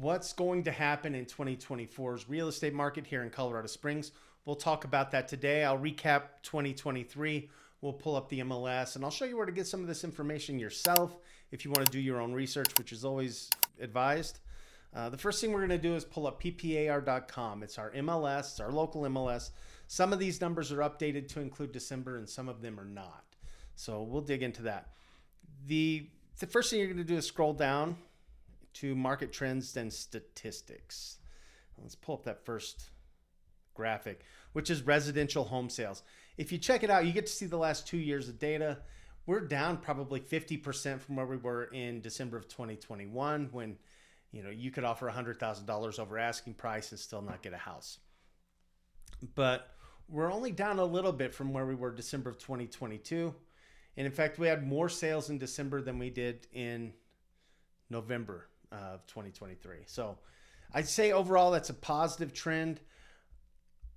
what's going to happen in 2024's real estate market here in Colorado Springs. We'll talk about that today. I'll recap 2023. We'll pull up the MLS and I'll show you where to get some of this information yourself if you want to do your own research, which is always advised. The first thing we're going to do is pull up ppar.com. It's our MLS, it's our local MLS. Some of these numbers are updated to include December and some of them are not. So we'll dig into that. The first thing you're going to do is scroll down to market trends and statistics. Let's pull up that first graphic, which is residential home sales. If you check it out, you get to see the last 2 years of data. We're down probably 50% from where we were in December of 2021 when you could offer $100,000 over asking price and still not get a house. But we're only down a little bit from where we were December of 2022. And in fact, we had more sales in December than we did in November of 2023. So I'd say overall that's a positive trend.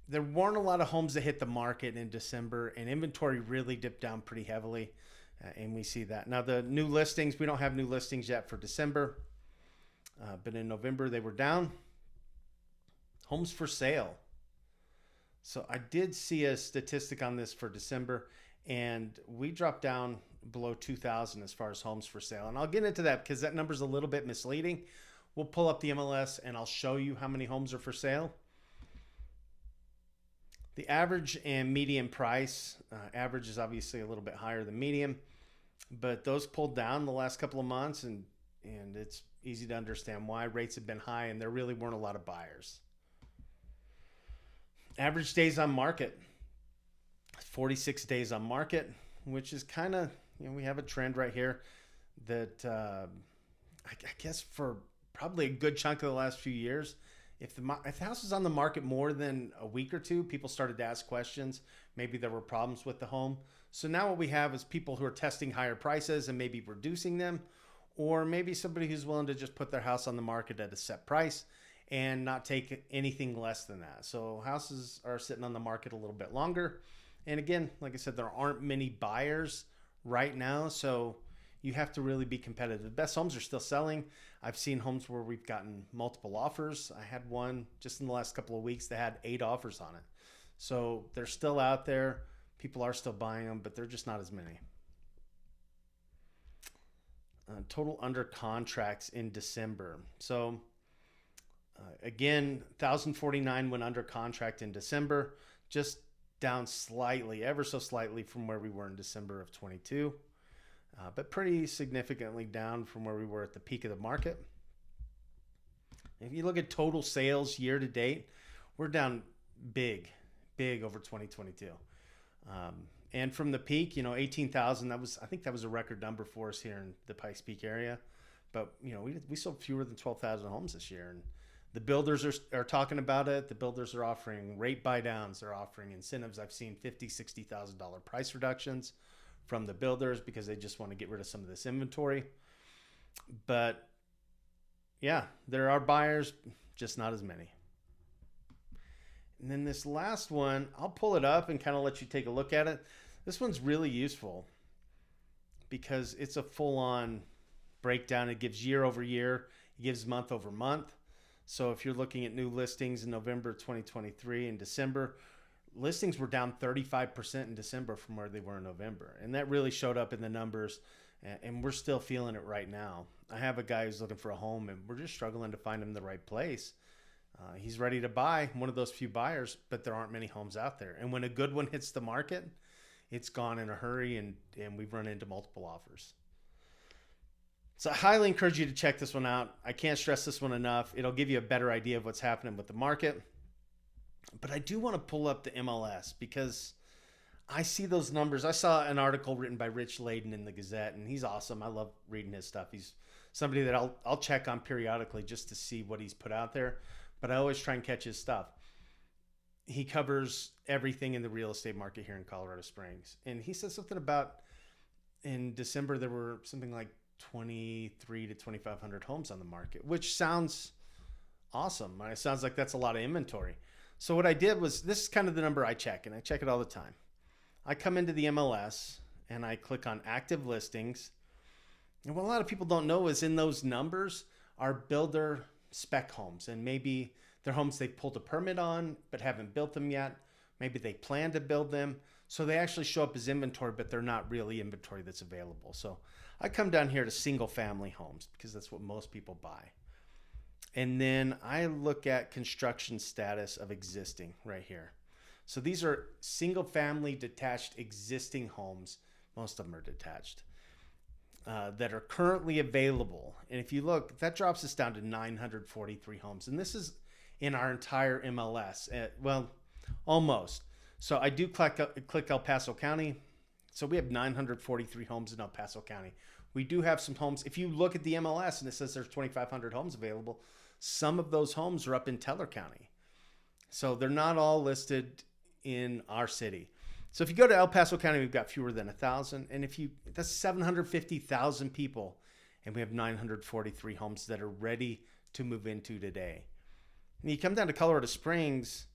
There weren't a lot of homes that hit the market in December, and inventory really dipped down pretty heavily, and we see that. Now the new listings, we don't have new listings yet for December, but in November they were down. Homes for sale. So I did see a statistic on this for December, and we dropped down below 2,000 as far as homes for sale. And I'll get into that because that number's a little bit misleading. We'll pull up the MLS and I'll show you how many homes are for sale. The average and median price, average is obviously a little bit higher than median, but those pulled down the last couple of months, and it's easy to understand why. Rates have been high and there really weren't a lot of buyers. Average days on market, 46 days on market, which is kind of, we have a trend right here that I guess for probably a good chunk of the last few years, if the house is on the market more than a week or two, people started to ask questions. Maybe there were problems with the home. So now what we have is people who are testing higher prices and maybe reducing them, or maybe somebody who's willing to just put their house on the market at a set price and not take anything less than that. So houses are sitting on the market a little bit longer. And again, like I said, there aren't many buyers right now, so you have to really be competitive. The best homes are still selling. I've seen homes where we've gotten multiple offers. I had one just in the last couple of weeks that had 8 offers on it. So they're still out there. People are still buying them, but they're just not as many. Total under contracts in December. So again, 1,049 went under contract in December, just down slightly, ever so slightly from where we were in December of 22, but pretty significantly down from where we were at the peak of the market. If you look at total sales year to date, we're down big over 2022. And from the peak, 18,000, I think that was a record number for us here in the Pikes Peak area. But, we sold fewer than 12,000 homes this year. And the builders are talking about it. The builders are offering rate buy downs. They're offering incentives. I've seen $50,000, $60,000 price reductions from the builders because they just want to get rid of some of this inventory. But yeah, there are buyers, just not as many. And then this last one, I'll pull it up and kind of let you take a look at it. This one's really useful because it's a full-on breakdown. It gives year over year. It gives month over month. So if you're looking at new listings in November 2023 and December, listings were down 35% in December from where they were in November. And that really showed up in the numbers, and we're still feeling it right now. I have a guy who's looking for a home, and we're just struggling to find him the right place. He's ready to buy, one of those few buyers, but there aren't many homes out there. And when a good one hits the market, it's gone in a hurry, and we've run into multiple offers. So I highly encourage you to check this one out. I can't stress this one enough. It'll give you a better idea of what's happening with the market. But I do want to pull up the MLS because I see those numbers. I saw an article written by Rich Layden in the Gazette, and he's awesome. I love reading his stuff. He's somebody that I'll check on periodically just to see what he's put out there. But I always try and catch his stuff. He covers everything in the real estate market here in Colorado Springs. And he says something about in December there were something like 23 to 2,500 homes on the market, which sounds awesome. It sounds like that's a lot of inventory. So what I did was, this is kind of the number I check, and I check it all the time. I come into the MLS and I click on active listings. And what a lot of people don't know is in those numbers are builder spec homes, and maybe they're homes they've pulled a permit on but haven't built them yet. Maybe they plan to build them. So they actually show up as inventory, but they're not really inventory that's available. So I come down here to single family homes because that's what most people buy. And then I look at construction status of existing right here. So these are single family detached existing homes. Most of them are detached that are currently available. And if you look, that drops us down to 943 homes. And this is in our entire MLS. Well, almost. So I do click El Paso County. So we have 943 homes in El Paso County. We do have some homes. If you look at the MLS and it says there's 2,500 homes available, some of those homes are up in Teller County. So they're not all listed in our city. So if you go to El Paso County, we've got fewer than 1,000. And that's 750,000 people. And we have 943 homes that are ready to move into today. And you come down to Colorado Springs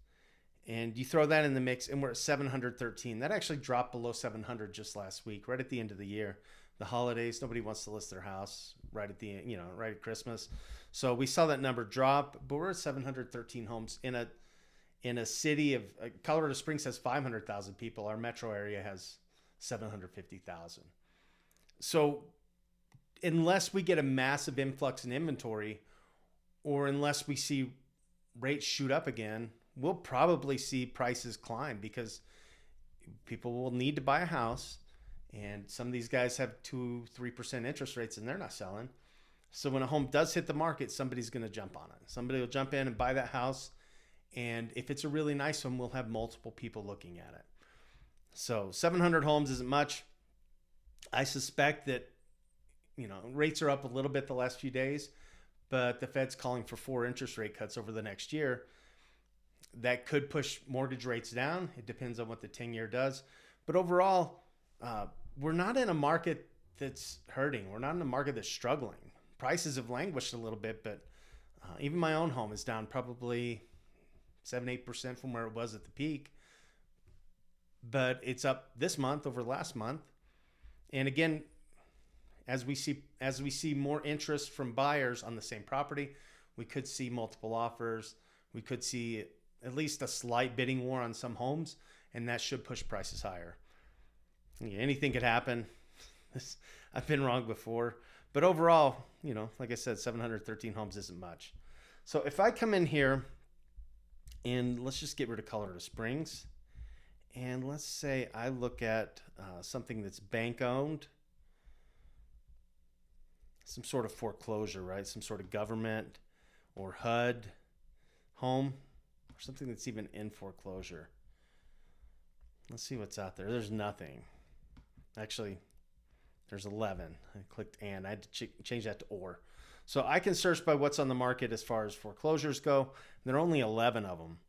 and you throw that in the mix, and we're at 713. That actually dropped below 700 just last week, right at the end of the year. The holidays, nobody wants to list their house right at the end, right at Christmas. So we saw that number drop, but we're at 713 homes in a city of Colorado Springs has 500,000 people. Our metro area has 750,000. So unless we get a massive influx in inventory, or unless we see rates shoot up again, we'll probably see prices climb because people will need to buy a house. And some of these guys have 2-3% interest rates and they're not selling. So when a home does hit the market, somebody's going to jump on it. Somebody will jump in and buy that house. And if it's a really nice one, we'll have multiple people looking at it. So 700 homes isn't much. I suspect that, rates are up a little bit the last few days, but the Fed's calling for 4 interest rate cuts over the next year. That could push mortgage rates down. It depends on what the 10-year does. But overall, we're not in a market that's hurting. We're not in a market that's struggling. Prices have languished a little bit, but even my own home is down probably 7-8% from where it was at the peak. But it's up this month over last month. And again, as we see more interest from buyers on the same property, we could see multiple offers. We could see at least a slight bidding war on some homes, and that should push prices higher. Anything could happen. I've been wrong before. But overall, like I said, 713 homes isn't much. So if I come in here and let's just get rid of Colorado Springs, and let's say I look at something that's bank owned, some sort of foreclosure, right? Some sort of government or HUD home, or something that's even in foreclosure. Let's see what's out there. There's nothing. Actually, there's 11. I clicked and. I had to change that to or. So I can search by what's on the market as far as foreclosures go. There are only 11 of them.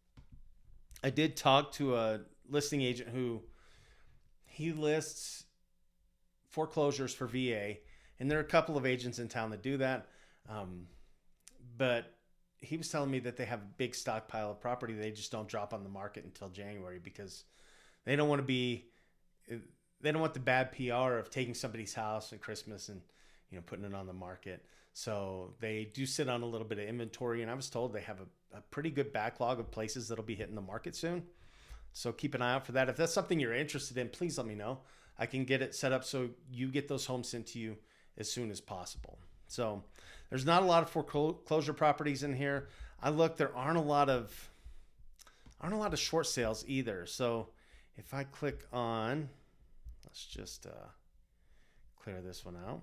I did talk to a listing agent who he lists foreclosures for VA, and there are a couple of agents in town that do that. But he was telling me that they have a big stockpile of property. They just don't drop on the market until January because they don't want the bad PR of taking somebody's house at Christmas and putting it on the market. So they do sit on a little bit of inventory, and I was told they have a pretty good backlog of places that'll be hitting the market soon. So keep an eye out for that. If that's something you're interested in, please let me know. I can get it set up so you get those homes sent to you as soon as possible. So there's not a lot of foreclosure properties in here. I look, there aren't a lot of short sales either. So if I click on, let's just clear this one out.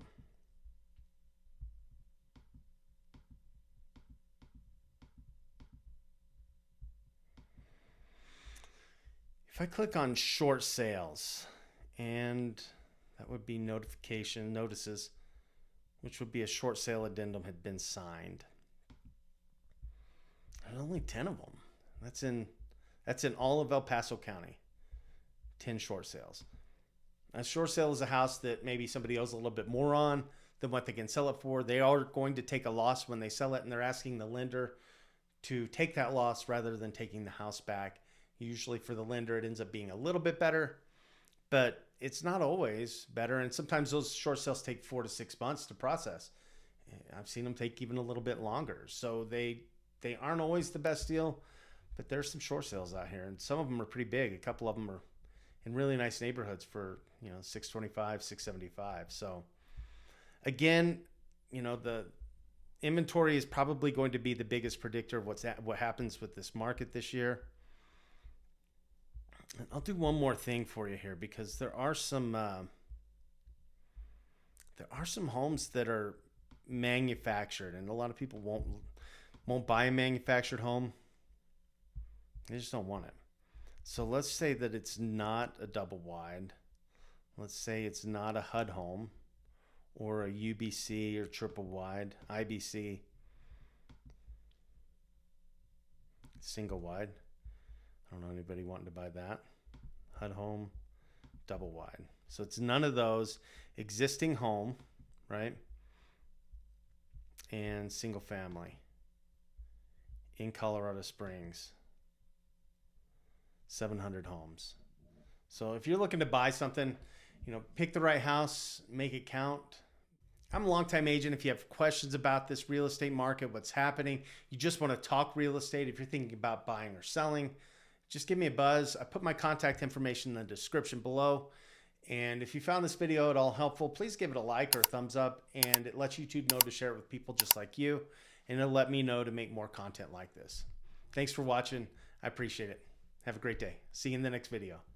If I click on short sales, and that would be notices, which would be a short sale addendum had been signed. There's only 10 of them. That's in all of El Paso County. 10 short sales. A short sale is a house that maybe somebody owes a little bit more on than what they can sell it for. They are going to take a loss when they sell it, and they're asking the lender to take that loss rather than taking the house back. Usually for the lender, it ends up being a little bit better, but it's not always better. And sometimes those short sales take 4 to 6 months to process. I've seen them take even a little bit longer. So they aren't always the best deal, but there's some short sales out here, and some of them are pretty big. A couple of them are in really nice neighborhoods for, you know, 625, 675. So again, you know, the inventory is probably going to be the biggest predictor of what happens with this market this year. And I'll do one more thing for you here, because there are some homes that are manufactured, and a lot of people won't buy a manufactured home. They just don't want it. So let's say that it's not a double wide. Let's say it's not a HUD home or a UBC or triple wide, IBC, single wide. I don't know anybody wanting to buy that. HUD home, double wide. So it's none of those. Existing home, right? And single family in Colorado Springs. 700 homes. So if you're looking to buy something, you know, pick the right house, make it count. I'm a longtime agent. If you have questions about this real estate market, what's happening, you just want to talk real estate, if you're thinking about buying or selling, just give me a buzz. I put my contact information in the description below. And if you found this video at all helpful, please give it a like or a thumbs up, and it lets YouTube know to share it with people just like you, and it'll let me know to make more content like this. Thanks for watching. I appreciate it. Have a great day. See you in the next video.